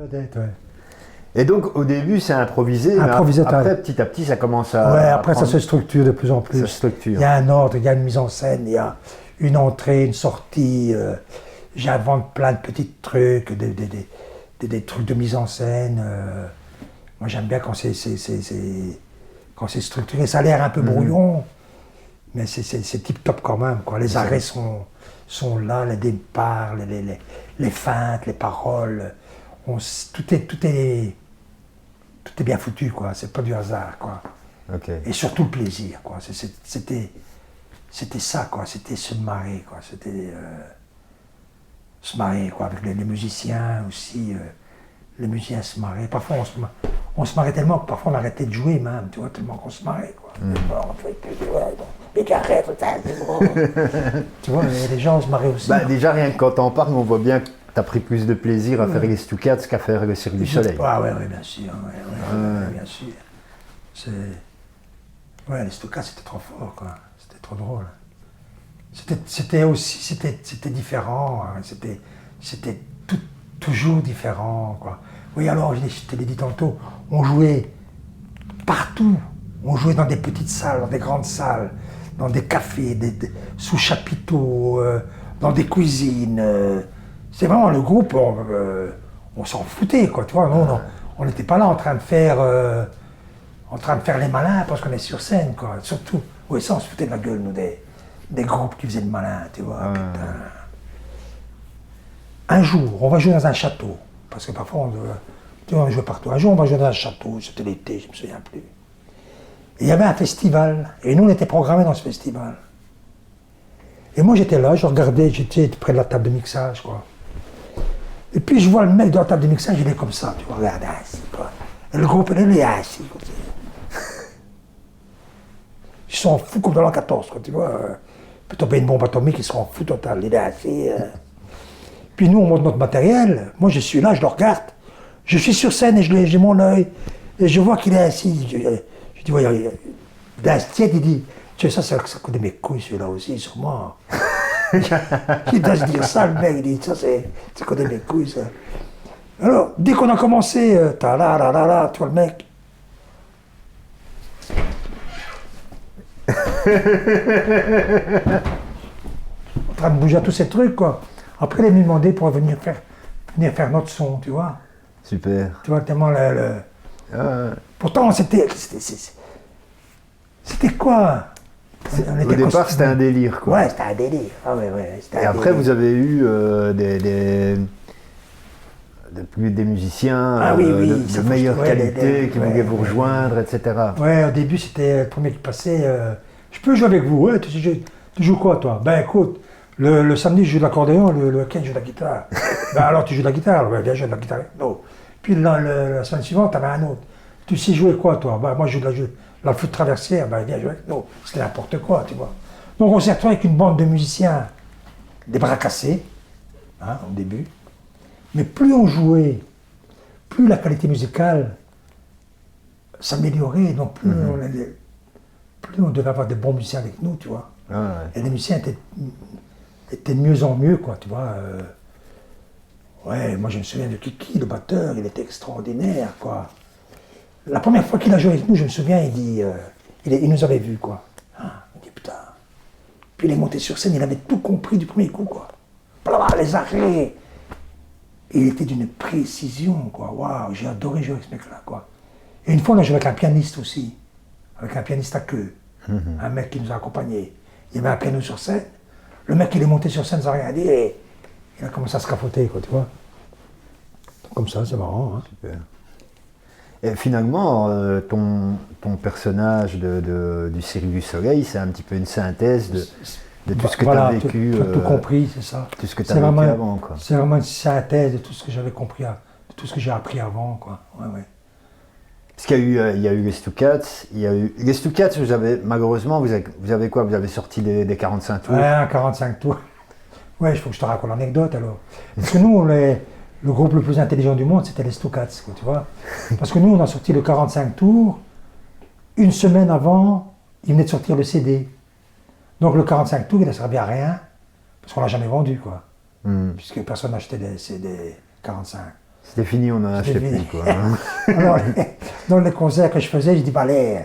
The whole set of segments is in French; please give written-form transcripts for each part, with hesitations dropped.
Peut-être, ouais. Et donc au début c'est improvisé, mais après petit à petit ça commence à... Ouais, après ça se structure de plus en plus. Ça se structure. Il y a un ordre, il y a une mise en scène, il y a une entrée, une sortie. J'invente plein de petits trucs, des trucs de mise en scène. Moi j'aime bien quand c'est structuré. Ça a l'air un peu brouillon, mais c'est tip-top quand même, quoi. Les arrêts sont là, les départs, les feintes, les paroles. Tout est bien foutu, quoi. C'est pas du hasard, quoi. Okay. Et surtout le plaisir, quoi. C'était ça, quoi. C'était se marrer, quoi. C'était se marrer, quoi. Avec les musiciens aussi. Les musiciens se marraient. Parfois, on se marrait tellement que parfois on arrêtait de jouer, même. Tu vois, tellement qu'on se marrait, quoi. Les carrés, tout ça, c'est bon. Tu vois, les gens se marraient aussi. Bah, déjà, rien que quand t'en parles, on voit bien que t'as pris plus de plaisir à faire les Stucats qu'à faire le Cirque du Soleil. Ah ouais, bien sûr. Bien sûr. Ouais, les Stucats, c'était trop fort, quoi. C'était trop drôle. C'était différent. Hein. C'était toujours différent, quoi. Oui, alors, je te l'ai dit tantôt, on jouait partout. On jouait dans des petites salles, dans des grandes salles, dans des cafés, sous chapiteaux, dans des cuisines. C'est vraiment le groupe, on s'en foutait, quoi, tu vois. On n'était pas là en train de faire les malins parce qu'on est sur scène, quoi. Surtout, oui, ça, on se foutait de la gueule, nous, des groupes qui faisaient le malin, tu vois. Putain. Un jour, on va jouer dans un château, parce que parfois, on jouait partout. Un jour, on va jouer dans un château, c'était l'été, je ne me souviens plus. Et il y avait un festival, et nous, on était programmés dans ce festival. Et moi, j'étais là, je regardais, j'étais près de la table de mixage, quoi. Et puis, je vois le mec de la table de mixage, il est comme ça, tu vois, regarde, assis, quoi. Et le groupe, il est assis, quoi. Ils sont fous comme dans l'an 14, quoi, tu vois. Peut tomber une bombe atomique, ils seront fous total, il est assis. Puis nous, on monte notre matériel. Moi, je suis là, je le regarde. Je suis sur scène et j'ai mon œil. Et je vois qu'il est assis. Je dis, ouais, d'assiette, il dit, tu sais, ça coûte de mes couilles, celui-là aussi, sûrement. Il doit se dire ça, le mec, il dit, ça, c'est coûte de mes couilles, ça. Alors, dès qu'on a commencé, tu vois le mec. En train de bouger à tous ces trucs, quoi. Après, il est venu demander pour venir faire notre son, tu vois. Super. Tu vois, tellement Pourtant, c'était quoi? Au départ, c'était un délire, quoi. Ouais, c'était un délire. Ah, ouais, et après, vous avez eu des musiciens de meilleure qualité qui voulaient vous rejoindre, etc. Ouais, au début, c'était le premier qui passait. Je peux jouer avec vous? Ouais, tu joues quoi, toi? Ben, écoute. Le samedi, je joue de l'accordéon, le week-end, je joue de la guitare. Ben alors, tu joues de la guitare? Ben, viens jouer de la guitare. Non. Puis la semaine suivante, tu avais un autre. Tu sais jouer quoi, toi? Ben, moi, je joue de la flûte traversière. Ben, viens jouer avec nous. C'était n'importe quoi, tu vois. Donc, on s'est retrouvé avec une bande de musiciens, des bras cassés, hein, au début. Mais plus on jouait, plus la qualité musicale s'améliorait. Donc, plus on devait avoir des bons musiciens avec nous, tu vois. Ah, ouais. Et les musiciens était de mieux en mieux, quoi, tu vois. Ouais, moi je me souviens de Kiki, le batteur, il était extraordinaire, quoi. La première fois qu'il a joué avec nous, je me souviens, il dit, il nous avait vus, quoi. Ah, il dit, putain. Puis il est monté sur scène, il avait tout compris du premier coup, quoi. Les arrêts. Et il était d'une précision, quoi. Waouh, j'ai adoré jouer avec ce mec-là, quoi. Et une fois, on a joué avec un pianiste aussi, avec un pianiste à queue, un mec qui nous a accompagnés. Il y avait un piano sur scène. Le mec, il est monté sur scène sans rien dire et il a commencé à se capoter, quoi, tu vois. Comme ça, c'est marrant, hein. Super. Et finalement, ton personnage du Cirque du Soleil, c'est un petit peu une synthèse de tout ce que tu as vécu. Tu as tout compris, c'est ça. Tout ce que tu as vécu avant, quoi. C'est vraiment une synthèse de tout ce que j'avais compris, de tout ce que j'ai appris avant, quoi. Ouais. Parce qu'il y a eu les Stucats, les Stucats, malheureusement, vous avez quoi? Vous avez sorti des 45 tours? Ouais, un 45 tours. Ouais, il faut que je te raconte l'anecdote alors. Parce que nous, le groupe le plus intelligent du monde, c'était les Stucats, quoi, tu vois. Parce que nous, on a sorti le 45 tours, une semaine avant, ils venaient de sortir le CD. Donc le 45 tours, il n'a servi à rien, parce qu'on l'a jamais vendu, quoi. Puisque personne n'achetait des CD 45. C'était fini, on n'en achetait plus, quoi. Hein. Alors, dans les concerts que je faisais, je dis, bah, allez,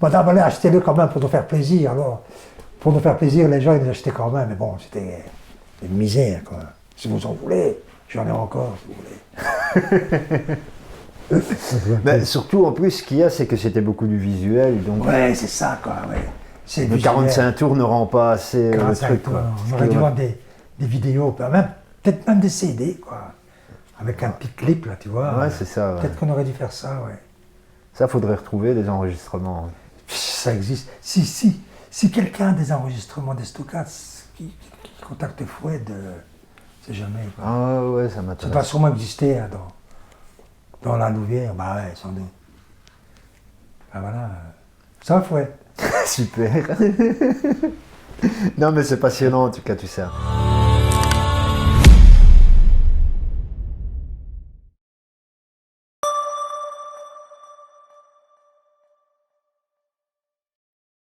madame, allez, achetez-le quand même pour nous faire plaisir. Alors, pour nous faire plaisir, les gens, ils les achetaient quand même. Mais bon, c'était une misère, quoi. Si vous en voulez, j'en ai encore, si vous voulez. Mais surtout, en plus, ce qu'il y a, c'est que c'était beaucoup du visuel. Donc ouais, c'est ça, quoi, ouais. C'est le 45 tours ne rend pas assez le truc, tours, quoi. on aurait dû voir des vidéos, peut-être même des CD, quoi. Avec un petit clip, là, tu vois. Ouais, c'est ça. Ouais. Peut-être qu'on aurait dû faire ça, ouais. Ça, faudrait retrouver des enregistrements. Ça existe. Si quelqu'un a des enregistrements des stockages qui contacte Foued, c'est jamais, quoi. Ah ouais, ça Ça m'intéresse. doit sûrement exister hein, dans la Louvière, bah ouais, sans doute. Ben voilà. Ça va, Foued. Super. Non, mais c'est passionnant, en tout cas, tout ça.